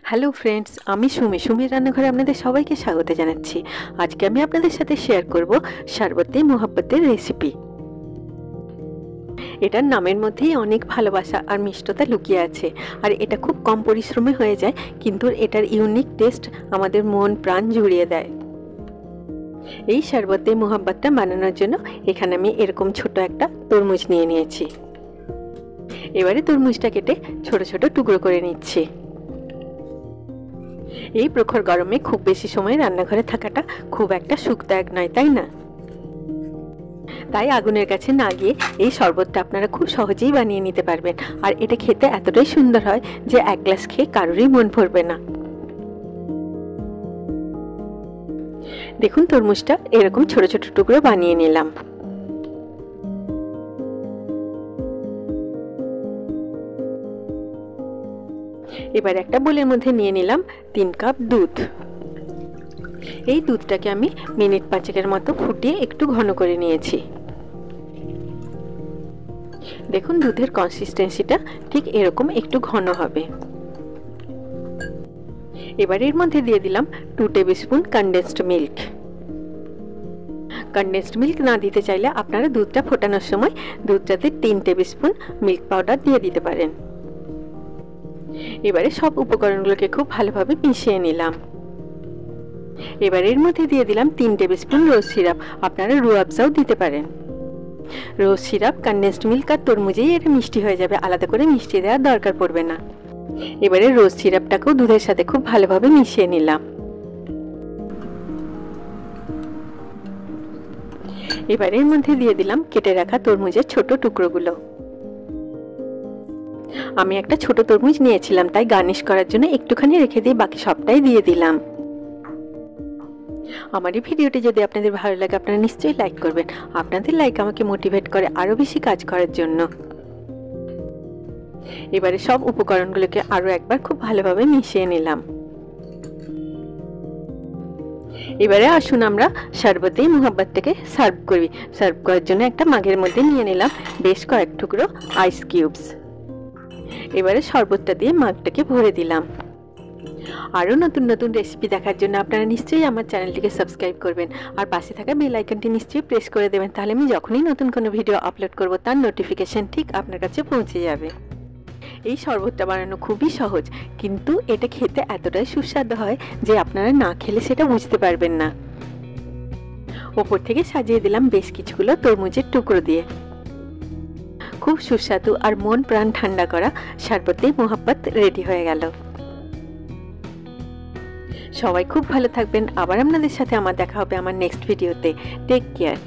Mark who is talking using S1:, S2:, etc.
S1: Hello friends, আমি সুমির রান্নাঘরে আপনাদের সবাইকে স্বাগত জানাচ্ছি। আজকে আমি আপনাদের সাথে শেয়ার করব শরবতে মোহাব্বতের রেসিপি। এটার নামের মধ্যেই অনেক ভালোবাসা আর মিষ্টতা লুকিয়ে আছে, আর এটা খুব কম পরিশ্রমে হয়ে যায়, কিন্তু এটার ইউনিক টেস্ট আমাদের মন প্রাণ জুড়িয়ে দেয়। এই শরবতে মোহাব্বতটা বানানোর জন্য এখানে আমি এরকম ছোট একটা তরমুজ নিয়ে নিয়েছি। এবারে তরমুজটা কেটে ছোট ছোট টুকরো করে নিচ্ছি। এই প্রখর গরমে খুব বেশি সময় রান্নাঘরে থাকাটা খুব একটা সুখদায়ক নয়, তাই না? তাই আগুনের কাছে না গিয়ে এই শরবতটা আপনারা খুব সহজেই বানিয়ে নিতে পারবেন, আর এটা খেতে এতটাই সুন্দর হয় যে এক গ্লাস খেয়ে কারোরই মন ভরবে না। দেখুন, তরমুজটা এরকম ছোট ছোট টুকরো বানিয়ে নিলাম। এবার একটা বোলের মধ্যে নিয়ে নিলাম 3 কাপ দুধ। এই দুধটাকে আমি মিনিট 5 মতো ফুটিয়ে একটু ঘন করে নিয়েছি। দেখুন, দুধের কনসিস্টেন্সিটা ঠিক এরকম একটু ঘন হবে। এবার এর মধ্যে দিয়ে দিলাম 2 table spoon condensed milk. Condensed milk না দিতে চাইলে আপনারা দুধটা ফোটানোর সময় দুধটাতে 3 টেবিল স্পুন মিল্ক পাউডার দিয়ে দিতে পারেন। এবারে সব উপকরণগুলোকে খুব ভালোভাবে মিশিয়ে নিলাম। এবার এর মধ্যে দিয়ে দিলাম 3 টেবিল স্পুন রোজ সিরাপ। আপনারা রুয়াবজাও দিতে পারেন। রোজ সিরাপ, কনডেন্সড মিল্ক আর তরমুজেই এটা মিষ্টি হয়ে যাবে, আলাদা করে মিষ্টি দেওয়ার দরকার পড়বে না। এবারে রোজ সিরাপটাকেও দুধের সাথে খুব ভালোভাবে মিশিয়ে নিলাম। এবার এর মধ্যে দিয়ে দিলাম কেটে রাখা তরমুজের ছোট টুকরোগুলো। আমি একটা ছোট তরমুজ নিয়েছিলাম, তাই গার্নিশ করার জন্য একটুখানি রেখে দিয়ে বাকি সবটাই দিয়ে দিলাম। আমার এই ভিডিওটি যদি আপনাদের ভালো লাগে, আপনারা নিশ্চয়ই লাইক করবেন। আপনাদের লাইক আমাকে মোটিভেট করে আরও বেশি কাজ করার জন্য। এবারে সব উপকরণগুলোকে আরও একবার খুব ভালোভাবে মিশিয়ে নিলাম। এবারে আসুন আমরা শরবতে মোহাব্বতটাকে সার্ভ করি। সার্ভ করার জন্য একটা মাগের মধ্যে নিয়ে নিলাম বেশ কয়েক টুকরো আইস কিউবস। এবারে শরবতটা দিয়ে মাগটাকে ভরে দিলাম। আরও নতুন নতুন রেসিপি দেখার জন্য আপনারা নিশ্চয়ই আমার চ্যানেলটিকে সাবস্ক্রাইব করবেন, আর পাশে থাকা বেল আইকনটি নিশ্চয়ই প্রেস করে দেবেন। তাহলে আমি যখনই নতুন কোনো ভিডিও আপলোড করব তার নোটিফিকেশন ঠিক আপনার কাছে পৌঁছে যাবে। এই শরবতটা বানানো খুবই সহজ, কিন্তু এটা খেতে এতটাই সুস্বাদু হয় যে আপনারা না খেলে সেটা বুঝতে পারবেন না। ওপর থেকে সাজিয়ে দিলাম বেশ কিছুগুলো তরমুজের টুকরো দিয়ে। খুব সুস্বাদু আর মন প্রাণ ঠান্ডা করা শরবতে মোহাব্বত রেডি হয়ে গেল। সবাই খুব ভালো থাকবেন। আবার আপনাদের সাথে আমার দেখা হবে আমার নেক্সট ভিডিওতে। Take care.